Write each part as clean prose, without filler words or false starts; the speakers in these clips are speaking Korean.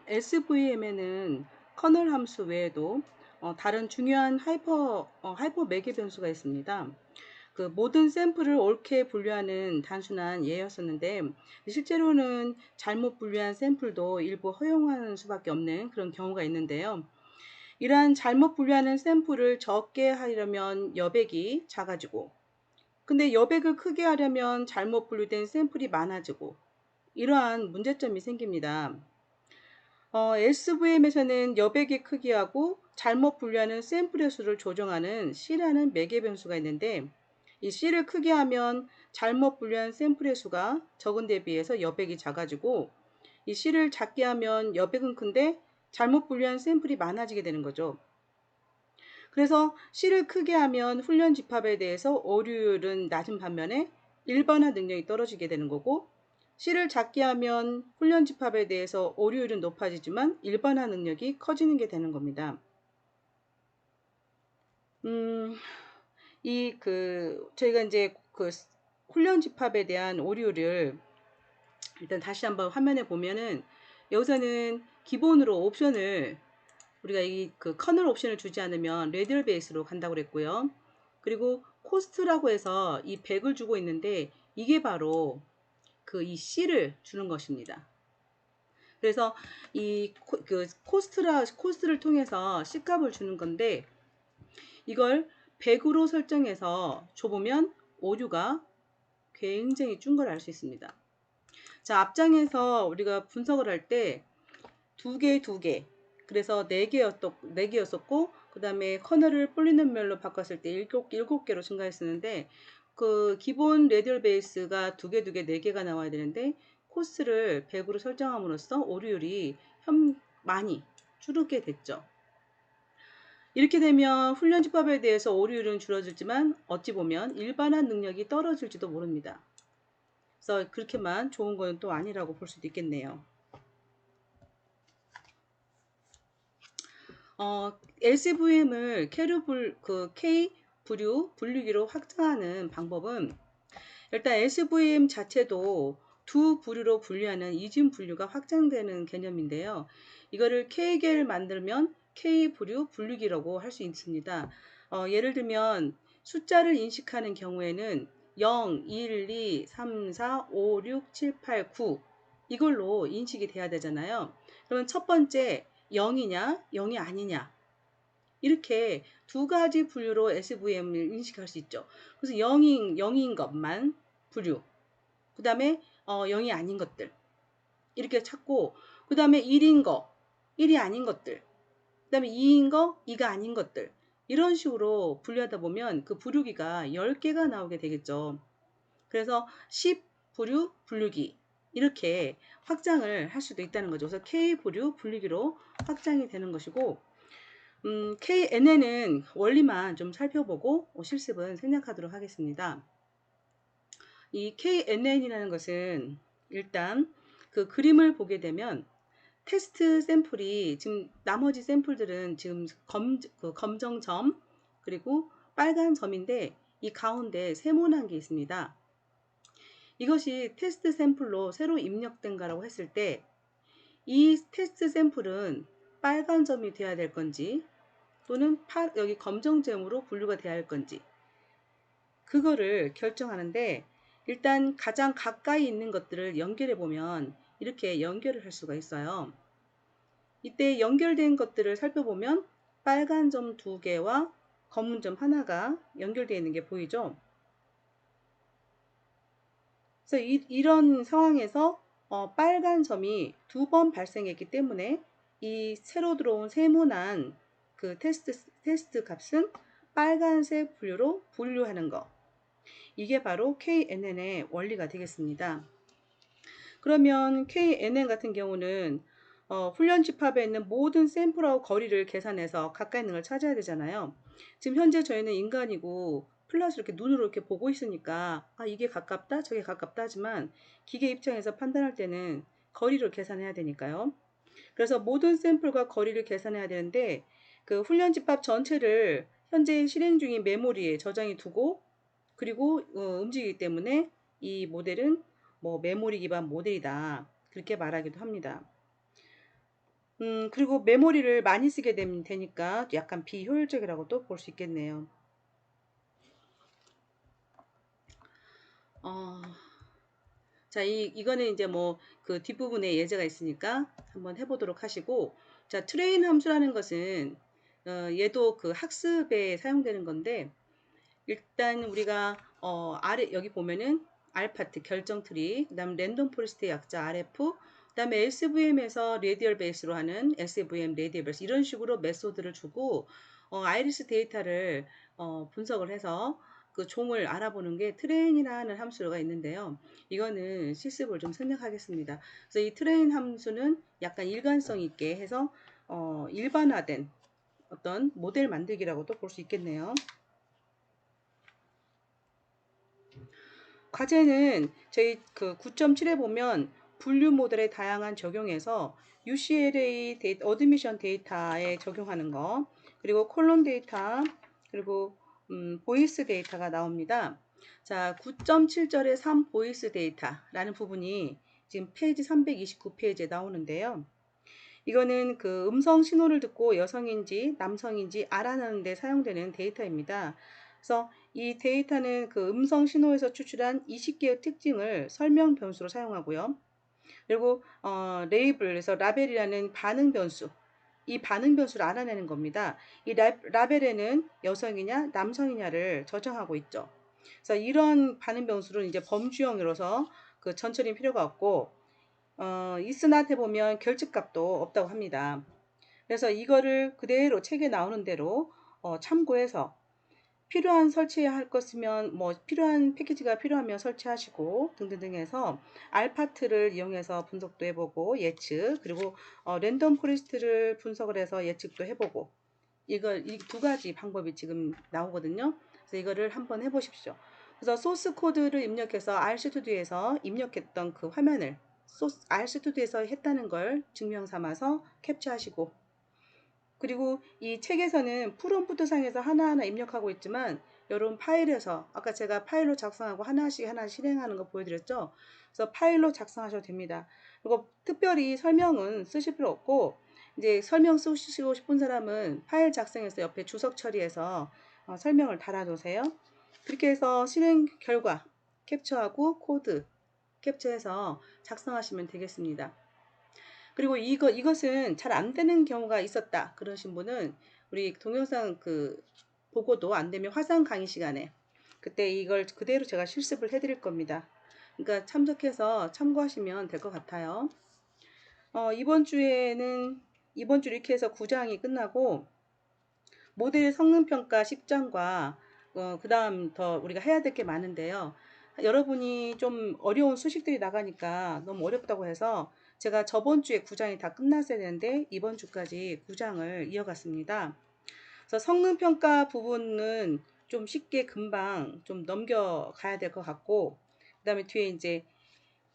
SVM에는 커널 함수 외에도 다른 중요한 하이퍼 매개 변수가 있습니다. 그 모든 샘플을 옳게 분류하는 단순한 예였었는데 실제로는 잘못 분류한 샘플도 일부 허용하는 수밖에 없는 그런 경우가 있는데요. 이러한 잘못 분류하는 샘플을 적게 하려면 여백이 작아지고, 근데 여백을 크게 하려면 잘못 분류된 샘플이 많아지고, 이러한 문제점이 생깁니다. SVM에서는 여백의 크기하고 잘못 분류하는 샘플의 수를 조정하는 C라는 매개 변수가 있는데, 이 C를 크게 하면 잘못 분류한 샘플의 수가 적은 데 비해서 여백이 작아지고, 이 C를 작게 하면 여백은 큰데 잘못 분류한 샘플이 많아지게 되는 거죠. 그래서 C를 크게 하면 훈련 집합에 대해서 오류율은 낮은 반면에 일반화 능력이 떨어지게 되는 거고, C를 작게 하면 훈련 집합에 대해서 오류율은 높아지지만 일반화 능력이 커지는 게 되는 겁니다. 저희가 이제 그 훈련 집합에 대한 오류를 일단 다시 한번 화면에 보면은, 여기서는 기본으로 옵션을 우리가 이 그 커널 옵션을 주지 않으면 레디얼 베이스로 간다고 그랬고요. 그리고 코스트라고 해서 이 100을 주고 있는데, 이게 바로 이 C를 주는 것입니다. 그래서 코스트를 통해서 C 값을 주는 건데, 이걸 100으로 설정해서 줘보면 오류가 굉장히 준 걸 알 수 있습니다. 자, 앞장에서 우리가 분석을 할 때 두 개, 그래서 네 개였었고, 그 다음에 커널을 폴리nomial로 바꿨을 때 일곱 개로 증가했었는데, 그 기본 레디얼 베이스가 두 개, 네 개가 나와야 되는데, 코스를 100으로 설정함으로써 오류율이 많이 줄게 됐죠. 이렇게 되면 훈련 집합에 대해서 오류율은 줄어들지만 어찌 보면 일반화 능력이 떨어질지도 모릅니다. 그래서 그렇게만 좋은 건 또 아니라고 볼 수도 있겠네요. SVM을 K 부류 분류기로 확장하는 방법은, 일단 SVM 자체도 두 부류로 분류하는 이중 분류가 확장되는 개념인데요. 이거를 K개를 만들면 K 부류 분류기라고 할 수 있습니다. 예를 들면 숫자를 인식하는 경우에는 0, 1, 2, 3, 4, 5, 6, 7, 8, 9 이걸로 인식이 돼야 되잖아요. 그러면 첫 번째 0이냐 0이 아니냐, 이렇게 두 가지 분류로 SVM을 인식할 수 있죠. 그래서 0인 것만 분류, 그 다음에 0이 아닌 것들 이렇게 찾고, 그 다음에 1인 거, 1이 아닌 것들, 그 다음에 2인 거, 2가 아닌 것들, 이런 식으로 분류하다 보면 그 분류기가 10개가 나오게 되겠죠. 그래서 10 부류 분류기 이렇게 확장을 할 수도 있다는 거죠. 그래서 K 부류 분류기로 확장이 되는 것이고, KNN은 원리만 좀 살펴보고 실습은 생략하도록 하겠습니다. 이 KNN이라는 것은 일단 그 그림을 보게 되면 테스트 샘플이 지금 나머지 샘플들은 지금 검정점 그리고 빨간 점인데, 이 가운데 세모난 게 있습니다. 이것이 테스트 샘플로 새로 입력된가라고 했을 때, 이 테스트 샘플은 빨간 점이 돼야 될 건지 또는 여기 검정점으로 분류가 돼야 할 건지, 그거를 결정하는데, 일단 가장 가까이 있는 것들을 연결해 보면 이렇게 연결을 할 수가 있어요. 이때 연결된 것들을 살펴보면 빨간 점 2개와 검은 점 하나가 연결되어 있는 게 보이죠. 그래서 이런 상황에서 빨간 점이 2번 발생했기 때문에 이 새로 들어온 세모난 그 테스트 값은 빨간색 분류로 분류하는 거, 이게 바로 KNN의 원리가 되겠습니다. 그러면 KNN 같은 경우는 훈련 집합에 있는 모든 샘플하고 거리를 계산해서 가까이 있는 걸 찾아야 되잖아요. 지금 현재 저희는 인간이고 플러스 이렇게 눈으로 이렇게 보고 있으니까 이게 가깝다 저게 가깝다 하지만, 기계 입장에서 판단할 때는 거리를 계산해야 되니까요. 그래서 모든 샘플과 거리를 계산해야 되는데, 그 훈련 집합 전체를 현재 실행 중인 메모리에 저장해 두고, 그리고 움직이기 때문에 이 모델은 뭐 메모리 기반 모델이다, 그렇게 말하기도 합니다. 그리고 메모리를 많이 쓰게 되니까 약간 비효율적이라고도 볼 수 있겠네요. 어, 자, 이거는 이제 뭐 그 뒷부분에 예제가 있으니까 한번 해보도록 하시고, 자, 트레인 함수라는 것은 얘도 그 학습에 사용되는 건데, 일단 우리가 아래 여기 보면은 알파트 결정 트리, 그다음 랜덤 포레스트의 약자 RF, 그다음에 SVM에서 레디얼 베이스로 하는 SVM 레디얼 베이스 이런 식으로 메소드를 주고 아이리스 데이터를 분석을 해서 그 종을 알아보는 게 트레인이라는 함수가 있는데요. 이거는 실습을 좀 생략하겠습니다. 그래서 이 트레인 함수는 약간 일관성 있게 해서 일반화된 어떤 모델 만들기라고도 볼 수 있겠네요. 과제는 저희 그 9.7에 보면 분류 모델의 다양한 적용에서 UCLA 데이터, 어드미션 데이터에 적용하는 거, 그리고 콜론 데이터, 그리고 보이스 데이터가 나옵니다. 자, 9.7절의 3 보이스 데이터라는 부분이 지금 페이지 329페이지에 나오는데요. 이거는 그 음성 신호를 듣고 여성인지 남성인지 알아내는 데 사용되는 데이터입니다. 그래서 이 데이터는 그 음성 신호에서 추출한 20개의 특징을 설명 변수로 사용하고요. 그리고 레이블에서 라벨이라는 반응 변수, 이 반응 변수를 알아내는 겁니다. 이 라벨에는 여성이냐 남성이냐를 저장하고 있죠. 그래서 이런 반응 변수는 이제 범주형이라서 그 전처리 필요가 없고 이스낫에 보면 결집값도 없다고 합니다. 그래서 이거를 그대로 책에 나오는 대로 참고해서 필요한 설치할 것이면 뭐 필요한 패키지가 필요하면 설치하시고 등등등 해서 알파트를 이용해서 분석도 해보고 예측, 그리고 랜덤 포레스트를 분석을 해서 예측도 해보고, 이걸 이 두 가지 방법이 지금 나오거든요. 그래서 이거를 한번 해보십시오. 그래서 소스 코드를 입력해서 RStudi오에서 입력했던 그 화면을 RStudi오에서 했다는 걸 증명 삼아서 캡처하시고, 그리고 이 책에서는 프롬프트 상에서 하나하나 입력하고 있지만 여러분 파일에서 아까 제가 파일로 작성하고 하나씩 실행하는 거 보여드렸죠. 그래서 파일로 작성하셔도 됩니다. 그리고 특별히 설명은 쓰실 필요 없고, 이제 설명 쓰시고 싶은 사람은 파일 작성해서 옆에 주석 처리해서 설명을 달아놓으세요. 그렇게 해서 실행 결과 캡처하고 코드 캡처해서 작성하시면 되겠습니다. 그리고 이것은 잘 안 되는 경우가 있었다 그러신 분은 우리 동영상 그 보고도 안 되면 화상 강의 시간에 그때 이걸 그대로 제가 실습을 해드릴 겁니다. 그러니까 참석해서 참고하시면 될 것 같아요. 이번 주 이렇게 해서 9장이 끝나고 모델 성능평가 10장과 그 다음 더 우리가 해야 될 게 많은데요. 여러분이 좀 어려운 수식들이 나가니까 너무 어렵다고 해서 제가 저번 주에 9장이 다 끝났어야 되는데 이번 주까지 9장을 이어갔습니다. 그래서 성능평가 부분은 좀 쉽게 금방 좀 넘겨가야 될 것 같고, 그 다음에 뒤에 이제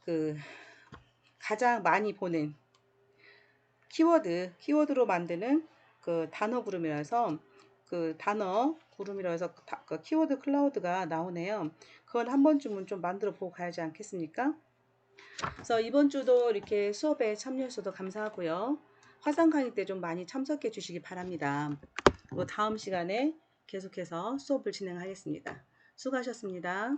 그 가장 많이 보는 키워드로 만드는 그 단어 구름이라서 그 단어 구름이라 해서 그 키워드 클라우드가 나오네요. 그건 한 번쯤은 좀 만들어 보고 가야지 않겠습니까? 그래서 이번 주도 이렇게 수업에 참여해 주셔서 감사하고요. 화상 강의 때 좀 많이 참석해 주시기 바랍니다. 그리고 다음 시간에 계속해서 수업을 진행하겠습니다. 수고하셨습니다.